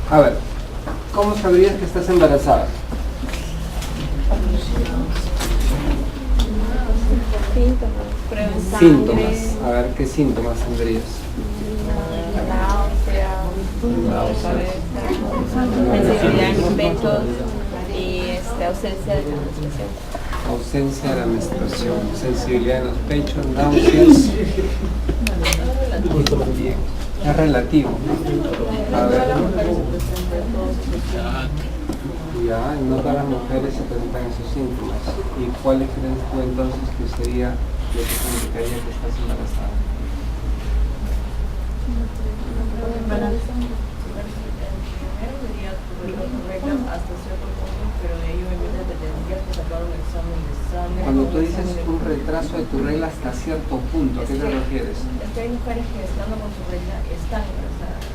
A ver, ¿cómo sabrías que estás embarazada? Síntomas. A ver, ¿qué síntomas tendrías? Sensibilidad en los pechos y ausencia de la menstruación. Ausencia de la menstruación, sensibilidad en los pechos, náuseas. Bien. Es relativo. A ver. Ya, no todas las mujeres se presentan esos síntomas. ¿Y cuáles crees tú entonces que sería lo que significaría que estás embarazada? Hasta cierto punto, pero de ahí obviamente te tendrías que sacar un examen de sangre. Cuando tú dices un retraso de tu regla hasta cierto punto, ¿a qué te refieres? Es que hay mujeres que estando con su regla están embarazadas.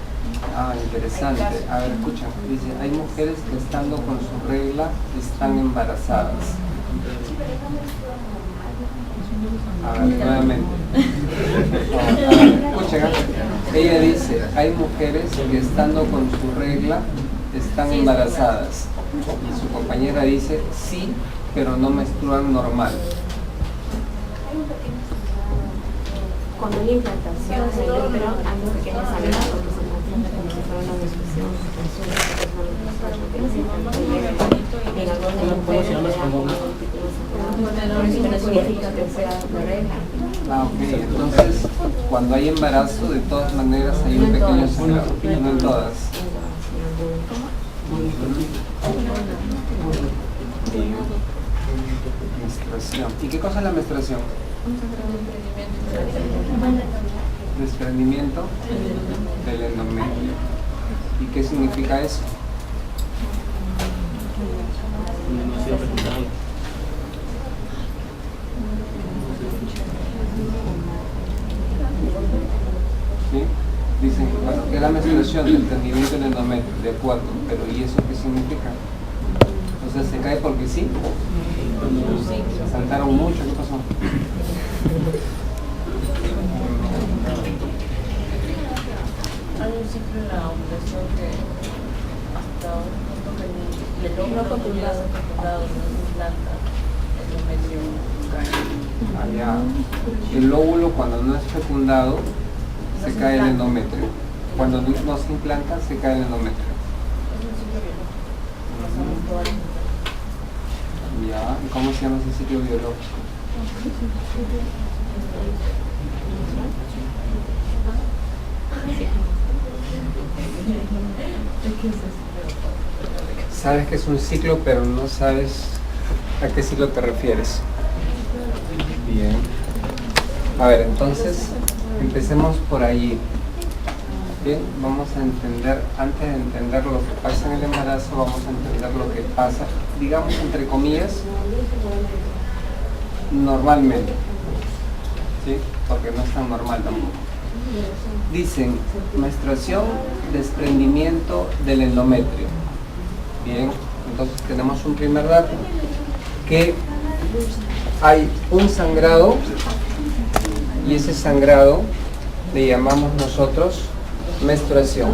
Ah, interesante. A ver, escucha, dice, hay mujeres que estando con su regla están embarazadas. A ver, nuevamente. A ver, escuchen, ella dice, hay mujeres que estando con su regla están embarazadas. Y su compañera dice, sí, pero no menstruan normal. Cuando hay implantación en el útero, hay unos pequeños sangrados que se mantienen como si fuera una menstruación. En algunas mujeres no significa que sea una regla. Ah, ok. Entonces, cuando hay embarazo, de todas maneras hay un pequeño sangrado. No en todas. Menstruación. ¿Y qué cosa es la menstruación? Desprendimiento del endometrio. ¿Y qué significa eso? ¿Sí? Dicen, bueno, que la menstruación del desprendimiento del endometrio, de acuerdo, pero ¿y eso qué significa? O sea, ¿se cae porque sí? ¿Se saltaron mucho? ¿Qué pasó? Hay un ciclo en la ovulación que hasta un punto que el óvulo no llega a ser fecundado, no se implanta, el endometrio cae. Allá. El óvulo cuando no es fecundado se cae el endometrio. Cuando no se implanta se cae el endometrio. Es un ciclo biológico. Pasamos todas las etapas. Ya. ¿Y cómo se llama ese ciclo biológico? Sabes que es un ciclo, pero no sabes a qué ciclo te refieres. Bien. A ver, entonces empecemos por allí. Bien, vamos a entender, antes de entender lo que pasa en el embarazo, vamos a entender lo que pasa, digamos entre comillas, normalmente. ¿Sí? Porque no es tan normal tampoco. Dicen, menstruación, desprendimiento del endometrio. Bien, entonces tenemos un primer dato, que hay un sangrado y ese sangrado le llamamos nosotros menstruación.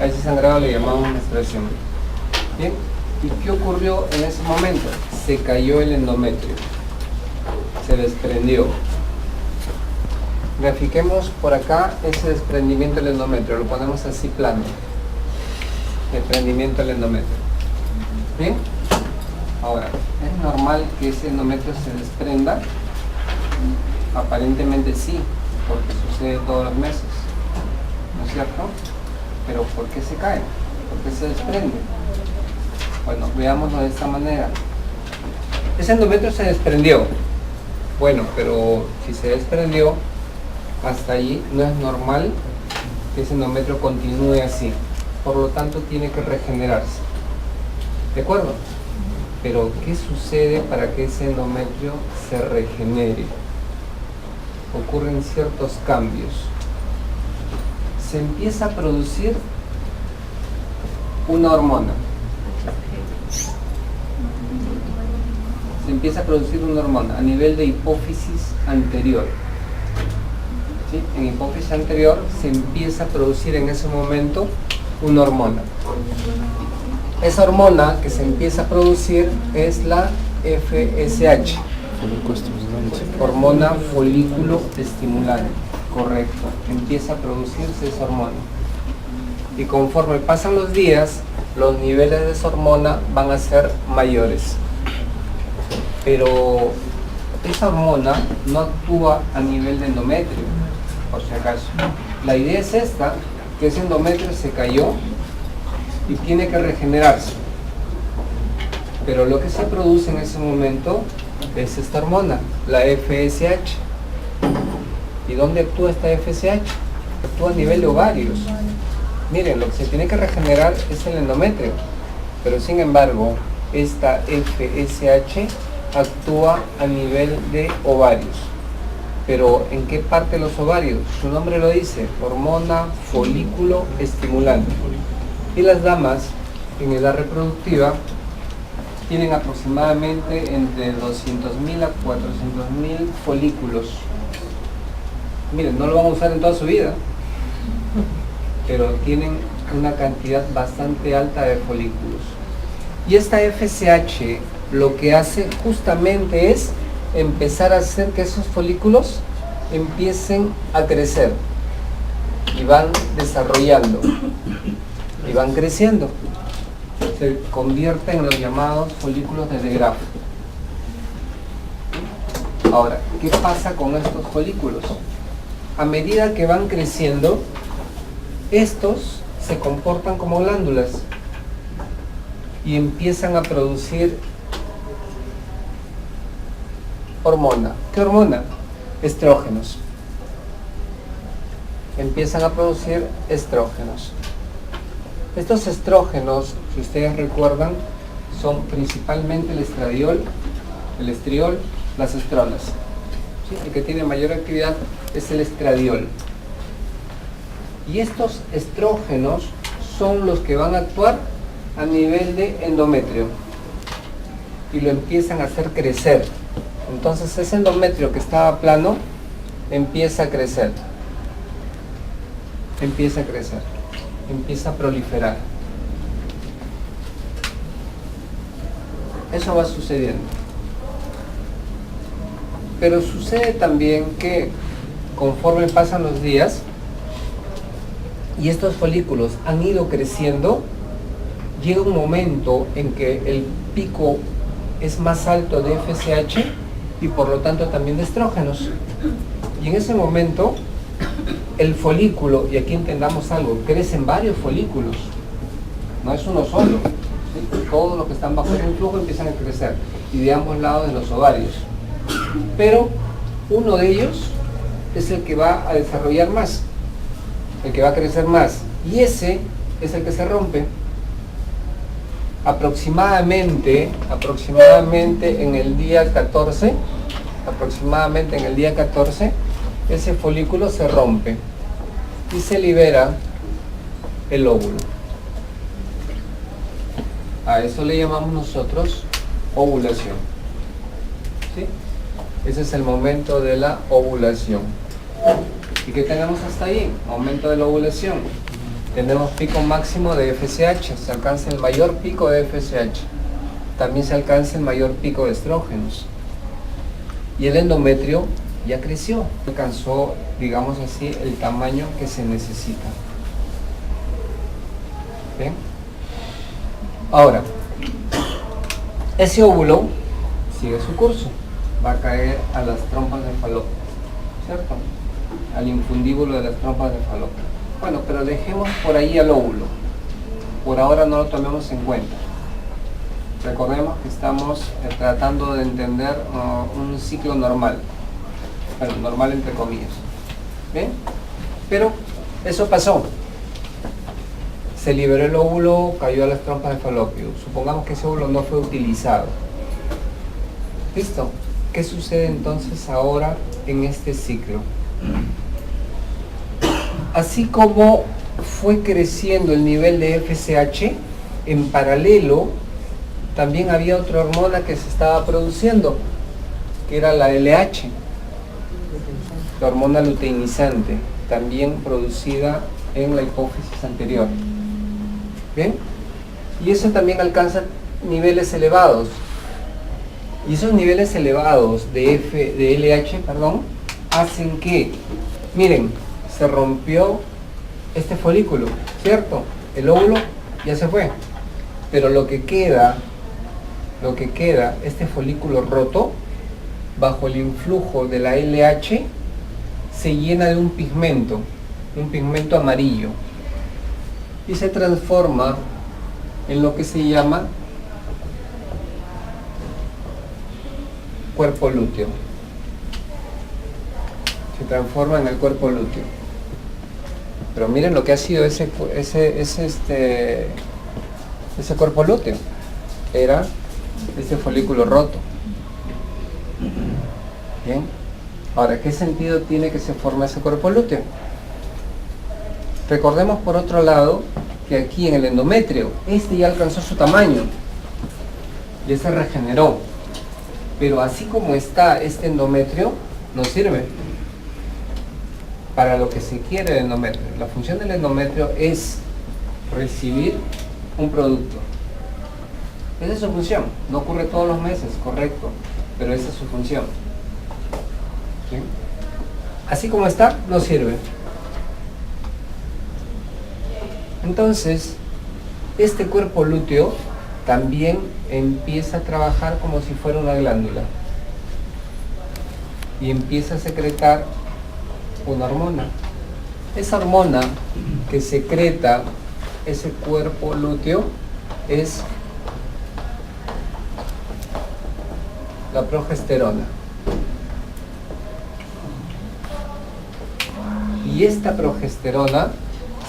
A ese sangrado le llamamos menstruación. Bien, ¿y qué ocurrió en ese momento? Se cayó el endometrio, se desprendió. Grafiquemos por acá ese desprendimiento del endometrio, lo ponemos así plano. Desprendimiento del endometrio. ¿Bien? Ahora, ¿es normal que ese endometrio se desprenda? Aparentemente sí, porque sucede todos los meses, ¿no es cierto? Pero ¿por qué se cae? ¿Por qué se desprende? Bueno, veámoslo de esta manera. Ese endometrio se desprendió. Bueno, pero si se desprendió, hasta allí no es normal que ese endometrio continúe así. Por lo tanto, tiene que regenerarse. ¿De acuerdo? Pero, ¿qué sucede para que ese endometrio se regenere? Ocurren ciertos cambios. Se empieza a producir una hormona. Se empieza a producir una hormona a nivel de hipófisis anterior. ¿sí? En hipófisis anterior se empieza a producir en ese momento una hormona. Esa hormona que se empieza a producir es la FSH, hormona folículo estimulante, correcto, empieza a producirse esa hormona. Y conforme pasan los días, los niveles de esa hormona van a ser mayores. Pero esa hormona no actúa a nivel de endometrio, por si acaso. La idea es esta, que ese endometrio se cayó y tiene que regenerarse. Pero lo que se produce en ese momento es esta hormona, la FSH. ¿Y dónde actúa esta FSH? Actúa a nivel de ovarios. Miren, lo que se tiene que regenerar es el endometrio, pero sin embargo, esta FSH actúa a nivel de ovarios. Pero ¿en qué parte de los ovarios? Su nombre lo dice, hormona folículo estimulante. Y las damas en edad reproductiva tienen aproximadamente entre 200.000 a 400.000 folículos. Miren, no lo van a usar en toda su vida, pero tienen una cantidad bastante alta de folículos. Y esta FSH lo que hace justamente es empezar a hacer que esos folículos empiecen a crecer y van desarrollando y van creciendo. Se convierten en los llamados folículos de De Graaf. Ahora, ¿qué pasa con estos folículos? A medida que van creciendo, estos se comportan como glándulas y empiezan a producir hormona. ¿Qué hormona? Estrógenos. Empiezan a producir estrógenos. Estos estrógenos, si ustedes recuerdan, son principalmente el estradiol, el estriol, las estronas. ¿Sí? El que tiene mayor actividad es el estradiol. Y estos estrógenos son los que van a actuar a nivel de endometrio y lo empiezan a hacer crecer. Entonces ese endometrio que estaba plano empieza a crecer, empieza a proliferar. Eso va sucediendo. Pero sucede también que conforme pasan los días y estos folículos han ido creciendo, llega un momento en que el pico es más alto de FSH y por lo tanto también de estrógenos. Y en ese momento el folículo, y aquí entendamos algo, crecen varios folículos, no es uno solo, ¿sí? Todos los que están bajo el influjo empiezan a crecer y de ambos lados de los ovarios. Pero uno de ellos es el que va a desarrollar más, el que va a crecer más, y ese es el que se rompe. Aproximadamente en el día 14, ese folículo se rompe y se libera el óvulo. A eso le llamamos nosotros ovulación. ¿Sí? Ese es el momento de la ovulación. ¿Y qué tenemos hasta ahí? Momento de la ovulación. Tenemos pico máximo de FSH, se alcanza el mayor pico de FSH. También se alcanza el mayor pico de estrógenos. Y el endometrio ya creció, alcanzó, digamos así, el tamaño que se necesita. ¿Bien? Ahora, ese óvulo sigue su curso, va a caer a las trompas de falopio, ¿cierto? Al infundíbulo de las trompas de falopio. Bueno, pero dejemos por ahí al óvulo. Por ahora no lo tomemos en cuenta. Recordemos que estamos tratando de entender un ciclo normal. Bueno, normal entre comillas. ¿Bien? Pero eso pasó. Se liberó el óvulo, cayó a las trompas de falopio. Supongamos que ese óvulo no fue utilizado. ¿Listo? ¿Qué sucede entonces ahora en este ciclo? Así como fue creciendo el nivel de FSH, en paralelo también había otra hormona que se estaba produciendo, que era la LH. la hormona luteinizante, también producida en la hipófisis anterior. ¿Bien? Y eso también alcanza niveles elevados. Y esos niveles elevados de LH, hacen que, miren, se rompió este folículo, ¿cierto? El óvulo ya se fue. Pero lo que queda, este folículo roto, bajo el influjo de la LH, se llena de un pigmento amarillo, y se transforma en lo que se llama cuerpo lúteo. Se transforma en el cuerpo lúteo. Pero miren lo que ha sido ese cuerpo lúteo. Era ese folículo roto. Bien. Ahora, ¿qué sentido tiene que se forme ese cuerpo lúteo? Recordemos por otro lado que aquí en el endometrio, ya alcanzó su tamaño, ya se regeneró. Pero así como está este endometrio, no sirve para lo que se quiere el endometrio. La función del endometrio es recibir un producto. Esa es su función. No ocurre todos los meses, correcto, pero esa es su función. ¿Sí? Así como está, no sirve. Entonces, este cuerpo lúteo también empieza a trabajar como si fuera una glándula y empieza a secretar una hormona. Esa hormona que secreta ese cuerpo lúteo es la progesterona. Y esta progesterona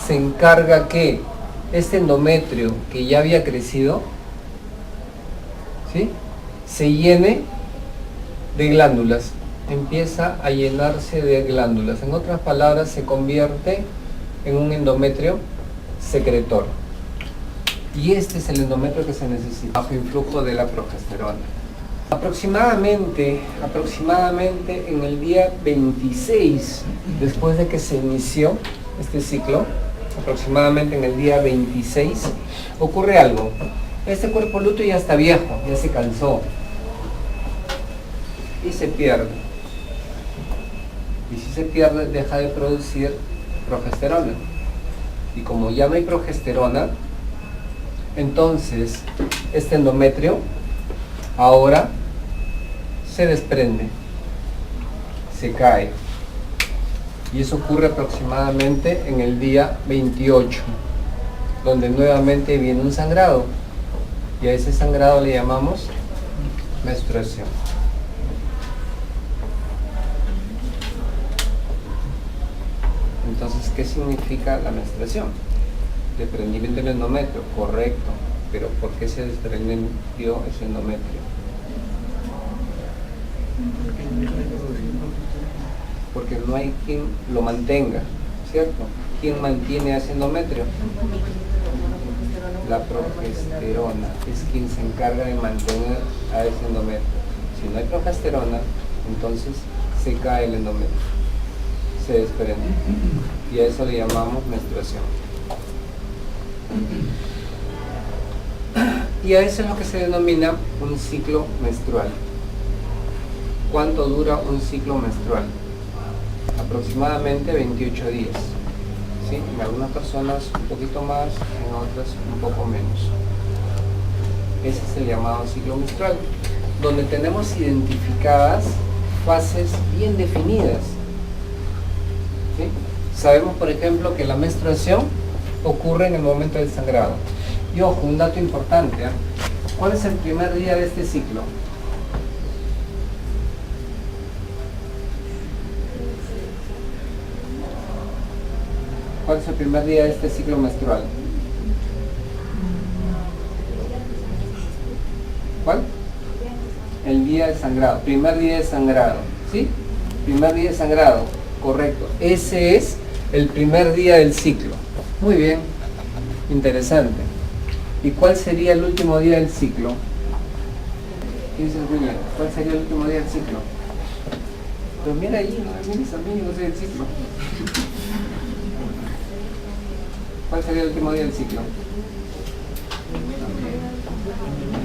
se encarga que este endometrio que ya había crecido, ¿sí?, se llene de glándulas, empieza a llenarse de glándulas. En otras palabras, se convierte en un endometrio secretor. Y este es el endometrio que se necesita bajo influjo de la progesterona. Aproximadamente en el día 26, después de que se inició este ciclo, aproximadamente en el día 26, ocurre algo. Este cuerpo lúteo ya está viejo, ya se cansó y se pierde. Y si se pierde, deja de producir progesterona. Y como ya no hay progesterona, entonces este endometrio ahora se desprende, se cae. Y eso ocurre aproximadamente en el día 28, donde nuevamente viene un sangrado. Y a ese sangrado le llamamos menstruación. Entonces, ¿qué significa la menstruación? Desprendimiento del endometrio, correcto. Pero ¿por qué se desprendió ese endometrio? Porque no hay quien lo mantenga, ¿cierto? ¿Quién mantiene a ese endometrio? La progesterona es quien se encarga de mantener a ese endometrio. Si no hay progesterona, entonces se cae el endometrio, se desprende. Y a eso le llamamos menstruación. Y a eso es lo que se denomina un ciclo menstrual. ¿Cuánto dura un ciclo menstrual? Aproximadamente 28 días. ¿Sí? En algunas personas un poquito más, en otras un poco menos. Ese es el llamado ciclo menstrual, donde tenemos identificadas fases bien definidas. ¿Sí? Sabemos, por ejemplo, que la menstruación ocurre en el momento del sangrado. Y ojo, un dato importante, ¿eh? ¿Cuál es el primer día de este ciclo? ¿Cuál es el primer día de este ciclo menstrual? ¿Cuál? El día de sangrado, primer día de sangrado, ¿sí? Primer día de sangrado, correcto. Ese es el primer día del ciclo. Muy bien, interesante. ¿Y cuál sería el último día del ciclo? ¿Qué dice el William? ¿Cuál sería el último día del ciclo? Pero mira ahí, no me mires a mí, no sé el ciclo. ¿Cuál sería el último día del ciclo?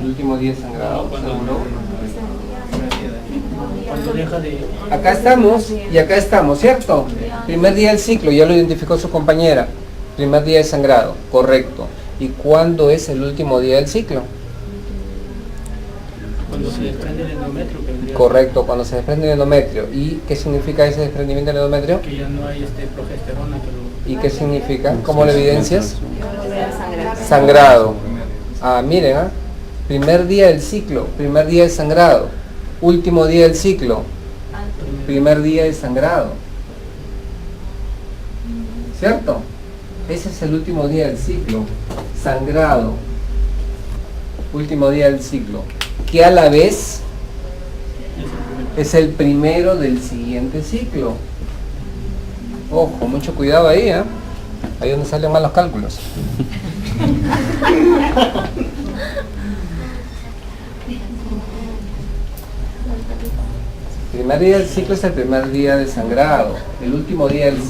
El último día de sangrado, seguro. Cuando deja de... Acá estamos y acá estamos, ¿cierto? Primer día del ciclo, ya lo identificó su compañera. Primer día de sangrado, correcto. ¿Y cuándo es el último día del ciclo? Cuando se desprende el endometrio, que vendría Correcto, cuando se desprende el endometrio. ¿Y qué significa ese desprendimiento del endometrio? que ya no hay progesterona que lo... ¿Y qué significa? ¿Cómo lo evidencias? Sangrar. Sangrado. Ah, miren, ¿ah? Primer día del ciclo, primer día de sangrado. Último día del ciclo, primer día de sangrado. ¿Cierto? Ese es el último día del ciclo. Sangrado. Último día del ciclo. Que a la vez es el primero del siguiente ciclo. Ojo, mucho cuidado ahí, ¿eh? Ahí es donde salen mal los cálculos. El primer día del ciclo es el primer día de sangrado. El último día del